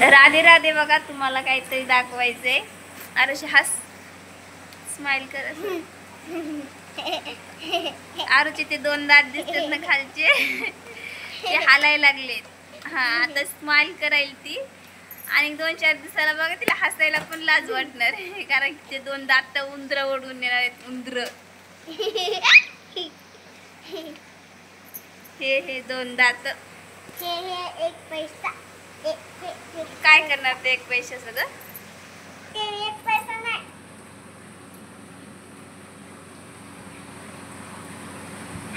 राधे राधे. बघा तुम्हाला काहीतरी दाखवायचंय. आरुषी हस, स्माइल कर. आरुची ते 2 दात दिसतात ना खालचे, ते हालायला लागलेत. हा आता स्माइल करायला ती. आणि 2-4 दिवसाला बघा तिला हसायला पण लाज वाटणार आहे, कारण ते 2 दात उंदर ओढून येणार आहेत. उंदर हे 2 दात. हे 1 पैसा. काय करणार ते 1 पैसे सगळं? ते 1 पैसा नाही.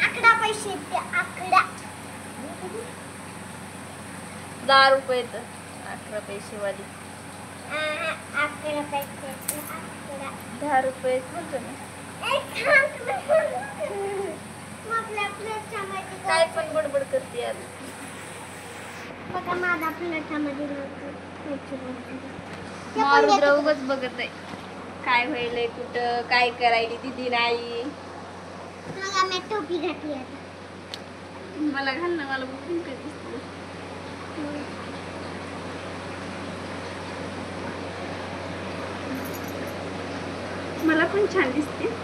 11 पैसे ते 11. 10 रुपये तर 11 पैसे वाली. 11 पैसे 11. 10 रुपये म्हणतो ना. काय पण बडबड करते यार. बघा माझा प्लेटामध्ये मारुद्र उगाच बघत आहे काय व्हायलंय, कुठं काय करायली दिदी नाही. बघा मी टोपी घातली आता. मला घाल ना, मला बघून कधी दिसतं. मला पण छान दिसते.